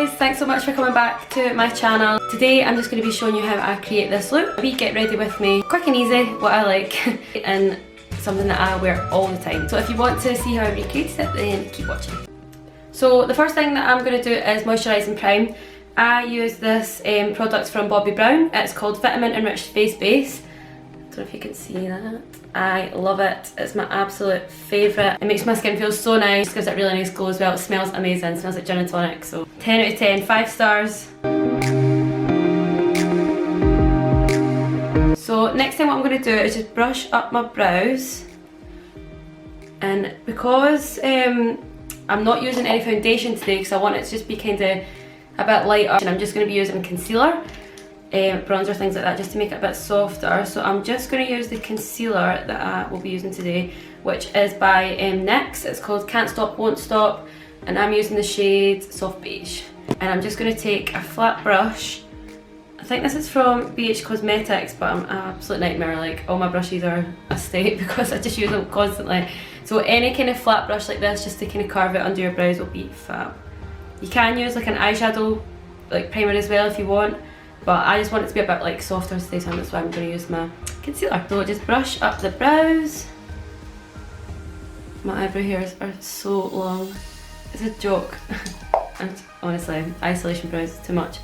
guys, thanks so much for coming back to my channel. Today I'm just going to be showing you how I create this look. We get ready with me, quick and easy, what I like, and something that I wear all the time. So if you want to see how I recreated it, then keep watching. So the first thing that I'm going to do is moisturise and prime. I use this product from Bobbi Brown. It's called Vitamin Enriched Face Base. I don't know if you can see that. I love it. It's my absolute favourite. It makes my skin feel so nice. It gives it a really nice glow as well. It smells amazing. It smells like gin and tonic. So 10 out of 10, 5 stars. So next thing what I'm going to do is just brush up my brows. And because I'm not using any foundation today because I want it to just be kind of a bit lighter, and I'm just going to be using concealer, bronzer, things like that, just to make it a bit softer. So I'm just going to use the concealer that I will be using today, which is by NYX. It's called Can't Stop Won't Stop, and I'm using the shade Soft Beige. And I'm just going to take a flat brush. I think this is from BH Cosmetics, but I'm an absolute nightmare. Like, all my brushes are a state because I just use them constantly. So any kind of flat brush like this, just to kind of carve it under your brows, will be fab. You can use like an eyeshadow like primer as well if you want, but I just want it to be a bit like softer today, so that's why I'm going to use my concealer. So just brush up the brows. My eyebrow hairs are so long. It's a joke. And honestly, isolation brows is too much.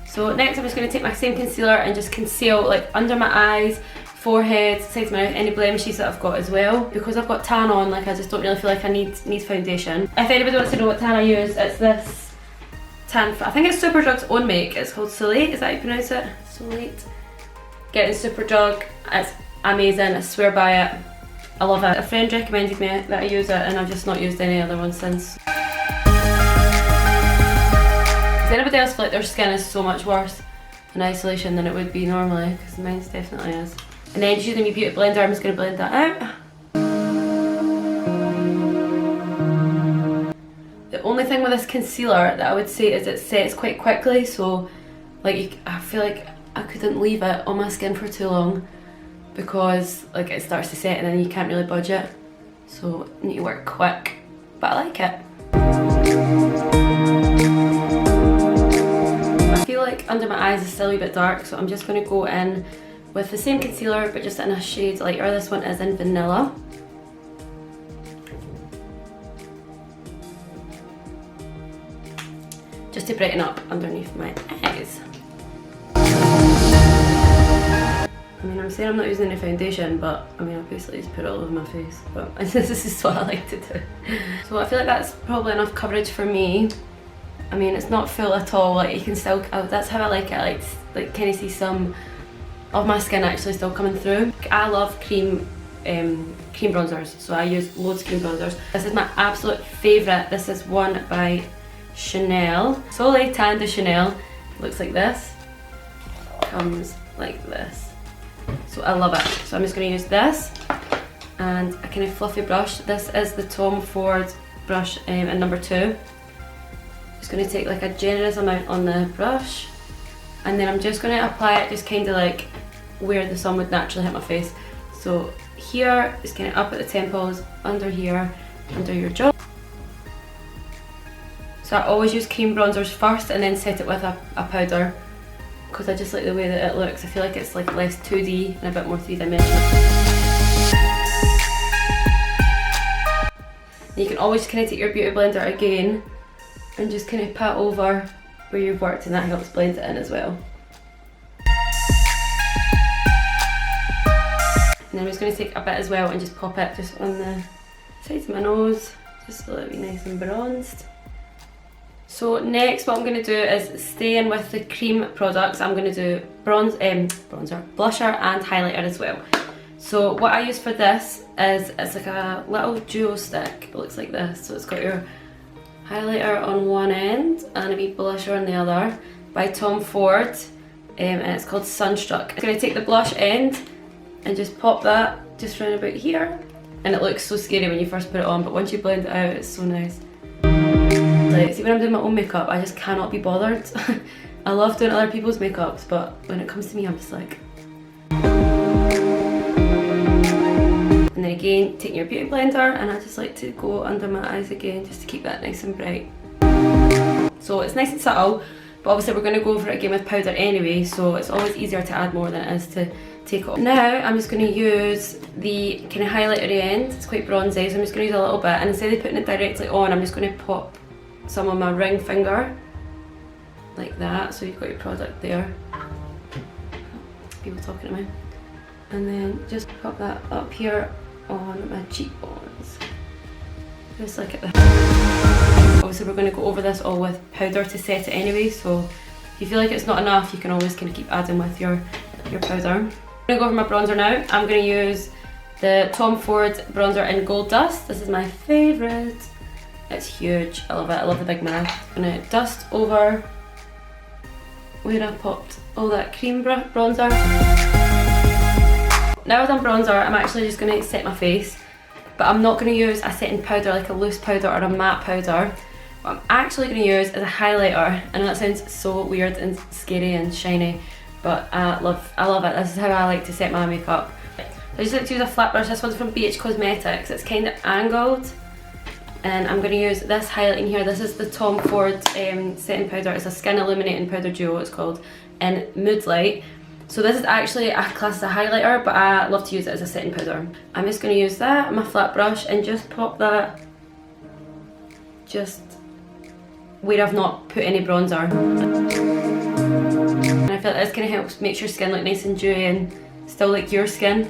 So next I'm just going to take my same concealer and just conceal like under my eyes, forehead, sides of my mouth, any blemishes that I've got as well. Because I've got tan on, like I just don't really feel like I need foundation. If anybody wants to know what tan I use, it's this tan, I think it's Superdrug's own make. It's called Soleil, is that how you pronounce it? Soleil. Get it in Superdrug, it's amazing, I swear by it. I love it. A friend recommended me that I use it and I've just not used any other one since. Does anybody else feel like their skin is so much worse in isolation than it would be normally? Because mine definitely is. And then just using my beauty blender, I'm just going to blend that out. The only thing with this concealer that I would say is it sets quite quickly, so like I feel like I couldn't leave it on my skin for too long because like it starts to set and then you can't really budge it. So you need to work quick, but I like it. I feel like under my eyes is still a wee bit dark, so I'm just going to go in with the same concealer but just in a shade lighter. This one is in Vanilla. Just to brighten up underneath my eyes. I mean, I'm saying I'm not using any foundation, but I mean, I basically just put it all over my face. But this is what I like to do. So I feel like that's probably enough coverage for me. I mean, it's not full at all, like you can still, that's how I like it, I like kind of see some of my skin actually still coming through. I love cream bronzers, so I use loads of cream bronzers. This is my absolute favourite. This is one by Chanel. Soleil Tan de Chanel. Looks like this. Comes like this. So I love it. So I'm just going to use this and a kind of fluffy brush. This is the Tom Ford brush in number 2. Just going to take like a generous amount on the brush, and then I'm just going to apply it just kind of like where the sun would naturally hit my face. So here is kind of up at the temples, under here, under your jaw. So I always use cream bronzers first and then set it with a powder because I just like the way that it looks. I feel like it's like less 2D and a bit more 3-dimensional. You can always kind of take your beauty blender again and just kind of pat over where you've worked, and that helps blend it in as well. And then I'm just going to take a bit as well and just pop it just on the sides of my nose, just so it'll be nice and bronzed. So next what I'm going to do is staying with the cream products. I'm going to do bronzer, blusher and highlighter as well. So what I use for this is it's like a little duo stick. It looks like this. So it's got your highlighter on one end and a wee blusher on the other by Tom Ford, and it's called Sunstruck. I'm going to take the blush end and just pop that just round about here, and it looks so scary when you first put it on, but once you blend it out it's so nice. Like, see, when I'm doing my own makeup I just cannot be bothered. I love doing other people's makeups, but when it comes to me I'm just like, And then again, taking your beauty blender, and I just like to go under my eyes again just to keep that nice and bright. So it's nice and subtle, but obviously we're going to go over it again with powder anyway, so it's always easier to add more than it is to take off. Now I'm just going to use the kind of highlighter end. It's quite bronzy, so I'm just going to use a little bit, and instead of putting it directly on, I'm just going to pop some on my ring finger like that, so you've got your product there. People talking to me. And then just pop that up here on my cheekbones, just like at the. Obviously we're going to go over this all with powder to set it anyway, so if you feel like it's not enough, you can always kind of keep adding with your powder. I'm going to go over my bronzer now. I'm going to use the Tom Ford bronzer in Gold Dust. This is my favourite. It's huge, I love it, I love the big mirror. I'm going to dust over where I popped all that cream bronzer. Now I've done bronzer, I'm actually just going to set my face, but I'm not going to use a setting powder like a loose powder or a matte powder. What I'm actually going to use is a highlighter. I know that sounds so weird and scary and shiny, but I love it. This is how I like to set my makeup. I just like to use a flat brush. This one's from BH Cosmetics. It's kind of angled, and I'm going to use this highlight in here. This is the Tom Ford setting powder. It's a skin illuminating powder duo, it's called, in Mood Light. So this is actually a class as a highlighter, but I love to use it as a setting powder. I'm just going to use that, my flat brush, and just pop that just where I've not put any bronzer. And I feel like this kind of helps makes your skin look nice and dewy and still like your skin.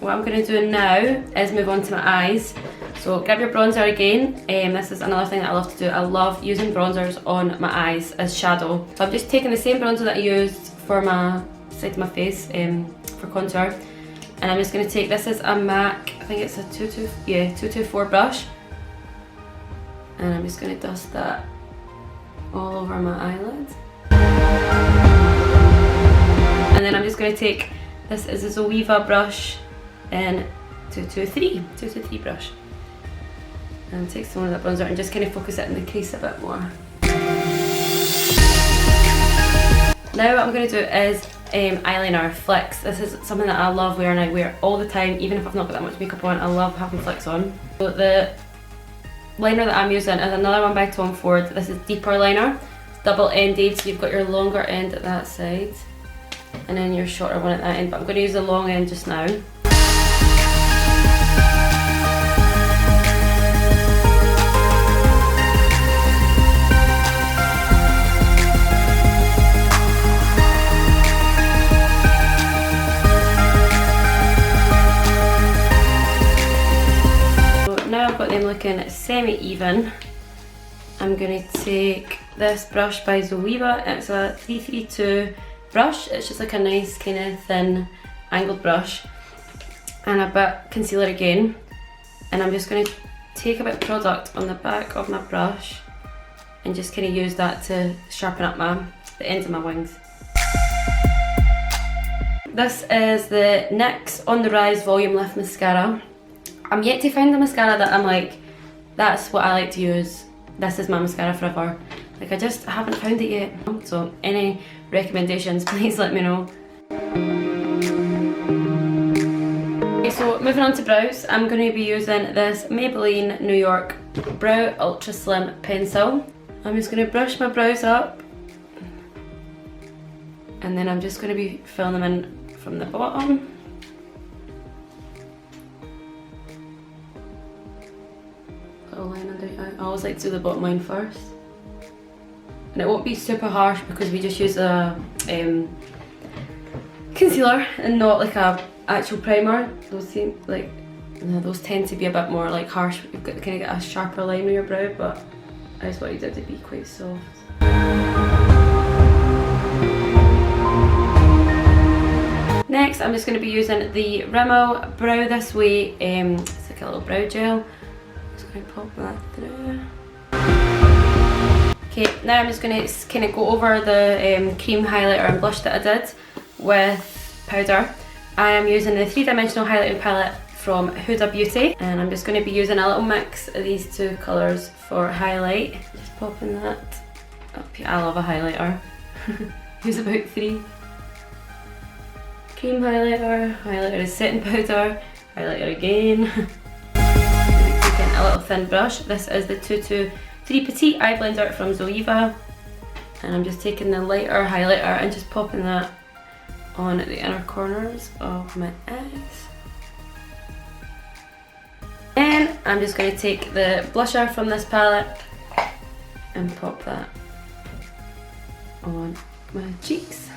What I'm going to do now is move on to my eyes. So grab your bronzer again. This is another thing that I love to do. I love using bronzers on my eyes as shadow. So I'm just taking the same bronzer that I used for my side of my face for contour, and I'm just going to take, this is a MAC, I think it's a 224 brush, and I'm just going to dust that all over my eyelids. And then I'm just going to take, this is a Zoeva brush in 223 brush, and take some of that bronzer and just kind of focus it in the crease a bit more. Now what I'm going to do is eyeliner, flicks. This is something that I love wearing. I wear all the time, even if I've not got that much makeup on. I love having flicks on. So the liner that I'm using is another one by Tom Ford. This is deeper liner. It's double ended, so you've got your longer end at that side and then your shorter one at that end, but I'm going to use the long end just now. Now I've got them looking semi-even. I'm going to take this brush by Zoeva. It's a 332 brush. It's just like a nice kind of thin angled brush, and a bit concealer again, and I'm just going to take a bit of product on the back of my brush and just kind of use that to sharpen up the ends of my wings. This is the NYX On The Rise Volume Lift Mascara. I'm yet to find the mascara that I'm like, that's what I like to use. This is my mascara forever. Like, I just haven't found it yet. So any recommendations, please let me know. Okay, so moving on to brows, I'm going to be using this Maybelline New York Brow Ultra Slim Pencil. I'm just going to brush my brows up, and then I'm just going to be filling them in from the bottom. Little line under your eye. I always like to do the bottom line first. And it won't be super harsh because we just use a concealer and not like a actual primer. Those seem like, no, those tend to be a bit more like harsh. You've got to kind of get a sharper line on your brow, but I just wanted it to be quite soft. Next, I'm just going to be using the Rimmel Brow This Way. It's like a little brow gel. Just going to pop that through. Okay, now I'm just going to kind of go over the cream highlighter and blush that I did with powder. I am using the 3-dimensional highlighting palette from Huda Beauty, and I'm just going to be using a little mix of these two colours for highlight. Just popping that up here. I love a highlighter. Use about 3. cream highlighter, highlighter is setting powder, highlighter again. Taking a little thin brush. This is the 223 Petite Eye Blender from Zoeva. And I'm just taking the lighter highlighter and just popping that on the inner corners of my eyes. And I'm just going to take the blusher from this palette and pop that on my cheeks.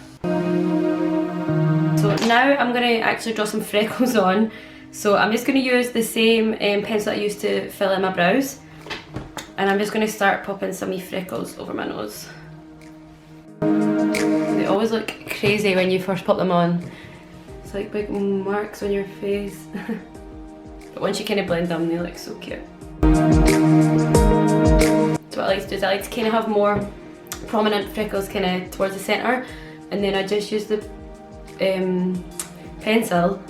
So now I'm going to actually draw some freckles on. So I'm just going to use the same pencil I used to fill in my brows. And I'm just going to start popping some wee freckles over my nose. They always look crazy when you first pop them on. It's like big marks on your face. But once you kind of blend them, they look so cute. So what I like to do is I like to kind of have more prominent freckles kind of towards the centre, and then I just use the pencil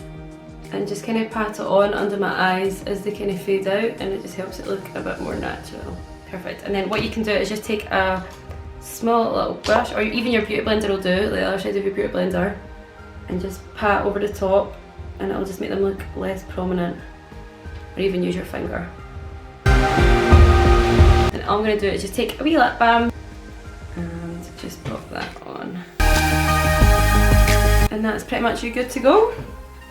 and just kind of pat it on under my eyes as they kind of fade out, and it just helps it look a bit more natural. Perfect. And then what you can do is just take a small little brush, or even your beauty blender will do, like the other side of your beauty blender, and just pat over the top, and it'll just make them look less prominent, or even use your finger. And all I'm going to do is just take a wee lip balm and just pop that on. And that's pretty much you good to go.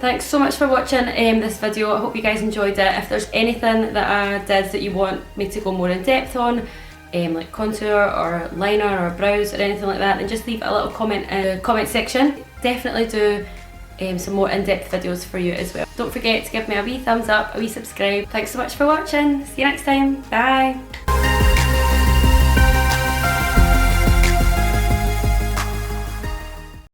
Thanks so much for watching this video. I hope you guys enjoyed it. If there's anything that I did that you want me to go more in depth on, like contour or liner or brows or anything like that, then just leave a little comment in the comment section. Definitely do some more in-depth videos for you as well. Don't forget to give me a wee thumbs up, a wee subscribe. Thanks so much for watching. See you next time. Bye.